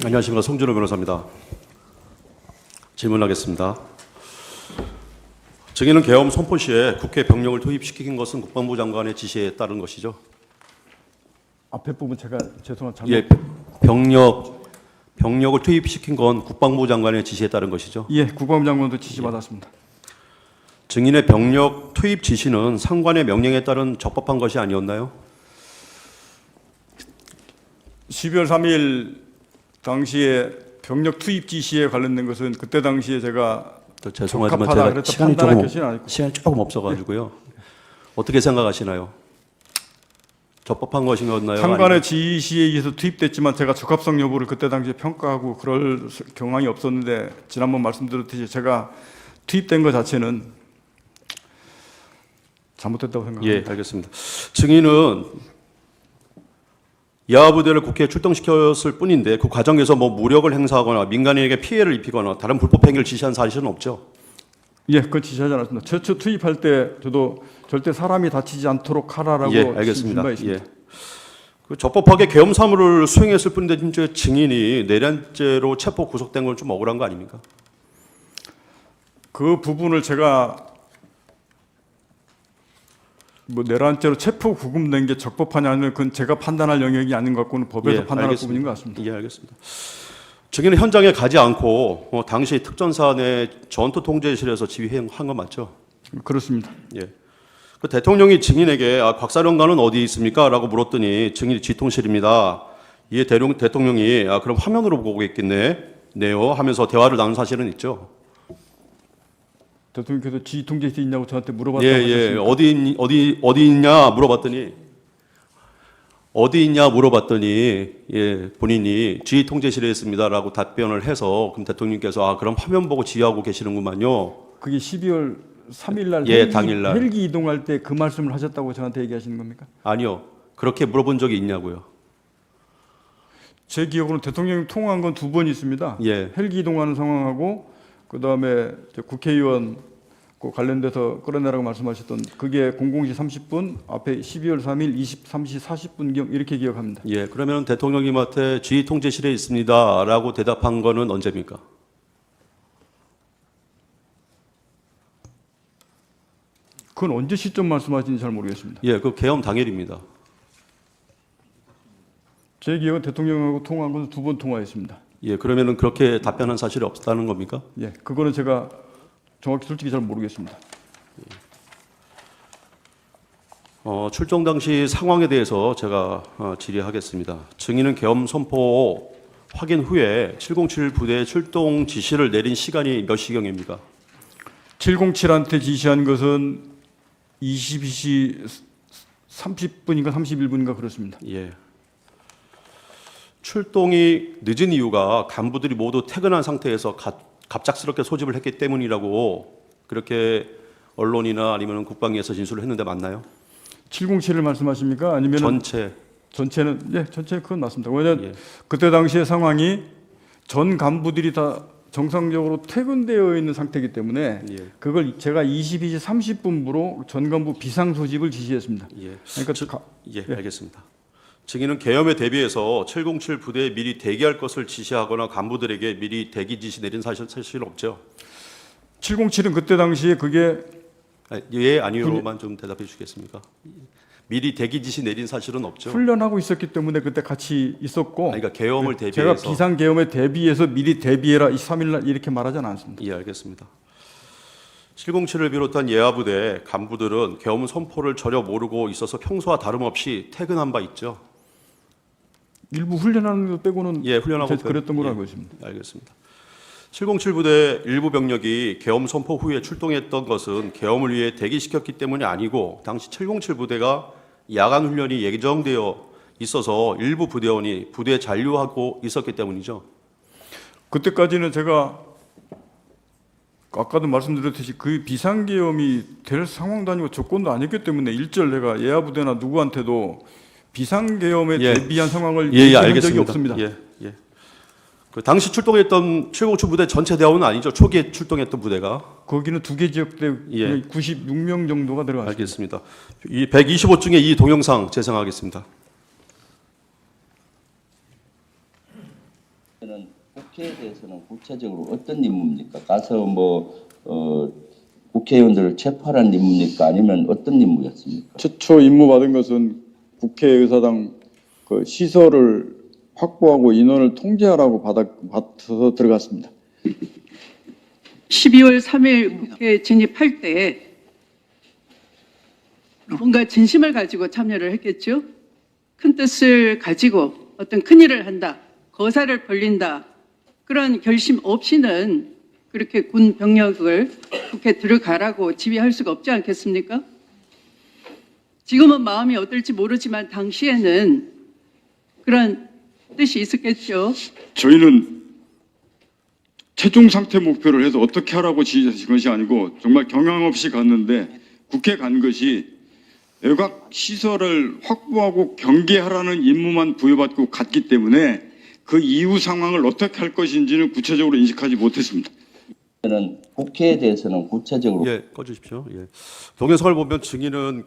안녕하십니까. 송준호 변호사입니다. 질문하겠습니다. 증인은 계엄 선포 시에 국회 병력을 투입시킨 것은 국방부 장관의 지시에 따른 것이죠? 앞에 부분 제가 죄송한 잘못. 예, 병력을 투입시킨 건 국방부 장관의 지시에 따른 것이죠? 예, 국방부 장관도 지시 받았습니다. 증인의 병력 투입 지시는 상관의 명령에 따른 적법한 것이 아니었나요? 12월 3일 당시에 병력 투입 지시에 관련된 것은 그때 당시에 제가 죄송하지만 적합하다 제가 그랬다 시간이 판단할 것이 아니고. 시간이 조금 없어가지고요. 어떻게 생각하시나요? 적법한 것이었나요? 상관의 지시에 의해서 투입됐지만 제가 적합성 여부를 그때 당시에 평가하고 그럴 경황이 없었는데 지난번 말씀드렸듯이 제가 투입된 것 자체는 잘못됐다고 생각합니다. 예, 알겠습니다. 증인은 야부대를 국회에 출동시켰을 뿐인데 그 과정에서 뭐 무력을 행사하거나 민간인에게 피해를 입히거나 다른 불법 행위를 지시한 사실은 없죠? 예, 그건 지시하지 않았습니다. 최초 투입할 때 저도 절대 사람이 다치지 않도록 하라라고 예, 알겠습니다. 지시 있습니다. 예. 그 적법하게 계엄 사무를 수행했을 뿐인데 진짜 증인이 내란죄로 체포 구속된 건 좀 억울한 거 아닙니까? 그 부분을 제가 뭐 내란죄로 체포 구금된 게 적법하냐 아니면 그건 제가 판단할 영역이 아닌 것 같고는 법에서 예, 판단할 알겠습니다. 부분인 것 같습니다. 예, 알겠습니다. 증인은 현장에 가지 않고 당시 특전사 내 전투 통제실에서 지휘한 거 맞죠? 그렇습니다. 예. 그 대통령이 증인에게 곽사령관은 어디 있습니까? 라고 물었더니 증인이 지통실입니다. 이에 대통령이 그럼 화면으로 보고 있겠네요 하면서 대화를 나눈 사실은 있죠. 대통령께서 지휘통제실에 있냐고 저한테 물어봤다고 예. 하셨습니다. 어디 있냐 물어봤더니 예, 본인이 지휘통제실에 있습니다라고 답변을 해서 그럼 대통령께서 그럼 화면 보고 지휘하고 계시는구만요. 그게 12월 3일 날 예, 당일날. 헬기 이동할 때 그 말씀을 하셨다고 저한테 얘기하시는 겁니까? 아니요. 그렇게 물어본 적이 있냐고요. 제 기억으로는 대통령이 통화한 건 2번 있습니다. 예. 헬기 이동하는 상황하고 그다음에 국회의원 그 관련돼서 끌어내라고 말씀하셨던 그게 00시 30분 앞에 12월 3일 23시 40분경 이렇게 기억합니다. 예, 그러면 대통령님한테 지휘 통제실에 있습니다라고 대답한 거는 언제입니까? 그건 언제 시점 말씀하시는지 잘 모르겠습니다. 예, 그 계엄 당일입니다. 제 기억은 대통령하고 통화한 것은 2번 통화했습니다. 예, 그러면은 그렇게 답변한 사실이 없다는 겁니까? 예, 그거는 제가 정확히 솔직히 잘 모르겠습니다. 출동 당시 상황에 대해서 제가 질의하겠습니다. 증인은 계엄 선포 확인 후에 707 부대의 출동 지시를 내린 시간이 몇 시경입니까? 707한테 지시한 것은 22시 30분인가 31분인가 그렇습니다. 예. 출동이 늦은 이유가 간부들이 모두 퇴근한 상태에서 갑작스럽게 소집을 했기 때문이라고 그렇게 언론이나 아니면 국방위에서 진술을 했는데 맞나요? 707을 말씀하십니까? 아니면 전체는 예, 전체 그건 맞습니다. 왜냐하면 예. 그때 당시의 상황이 전 간부들이 다 정상적으로 퇴근되어 있는 상태이기 때문에 예. 그걸 제가 22시 30분부로 전 간부 비상 소집을 지시했습니다. 예. 그러니까 예, 알겠습니다. 증인은 계엄에 대비해서 707 부대에 미리 대기할 것을 지시하거나 간부들에게 미리 대기 지시 내린 사실 없죠? 707은 그때 당시에 그게 예, 아니요로만 좀 대답해 주시겠습니까? 미리 대기 지시 내린 사실은 없죠? 훈련하고 있었기 때문에 그때 같이 있었고 그러니까 계엄을 제가 대비해서 비상 계엄에 대비해서 미리 대비해라 23일 날 이렇게 말하지는 않습니다. 예, 알겠습니다. 707을 비롯한 예하부대 간부들은 계엄 선포를 전혀 모르고 있어서 평소와 다름없이 퇴근한 바 있죠? 일부 훈련하는 것 빼고는 예, 훈련하고 그랬던 걸로 예, 알고 있습니다. 알겠습니다. 707 부대 일부 병력이 계엄 선포 후에 출동했던 것은 계엄을 위해 대기시켰기 때문이 아니고 당시 707 부대가 야간 훈련이 예정되어 있어서 일부 부대원이 부대 잔류하고 있었기 때문이죠. 그때까지는 제가 아까도 말씀드렸듯이 그 비상계엄이 될 상황도 아니고 조건도 아니었기 때문에 일절 내가 예하부대나 누구한테도 비상계엄에 예. 대비한 상황을 예, 얘기한 적이 알겠습니다. 없습니다. 예. 그 당시 출동했던 707 부대 전체 대원은 아니죠. 초기에 출동했던 부대가. 거기는 2개 지역대 예. 96명 정도가 들어갔습니다. 알겠습니다. 이 125중의 이 동영상 재생하겠습니다. 그러면은 국회에 대해서는 구체적으로 어떤 임무입니까? 가서 국회의원들을 체포하는 임무입니까? 아니면 어떤 임무였습니까? 최초 임무 받은 것은 국회의사당 그 시설을 확보하고 인원을 통제하라고 받아서 들어갔습니다. 12월 3일 국회 진입할 때 뭔가 진심을 가지고 참여를 했겠죠. 큰 뜻을 가지고 어떤 큰일을 한다, 거사를 벌린다, 그런 결심 없이는 그렇게 군 병력을 국회 들어가라고 지휘할 수가 없지 않겠습니까? 지금은 마음이 어떨지 모르지만 당시에는 그런 뜻이 있었겠죠. 저희는 최종 상태 목표를 해서 어떻게 하라고 지시하신 것이 아니고 정말 경향 없이 갔는데 국회 간 것이 외곽 시설을 확보하고 경계하라는 임무만 부여받고 갔기 때문에 그 이후 상황을 어떻게 할 것인지는 구체적으로 인식하지 못했습니다. 국회에 대해서는 구체적으로 예, 꺼주십시오. 예. 동영상을 보면 증인은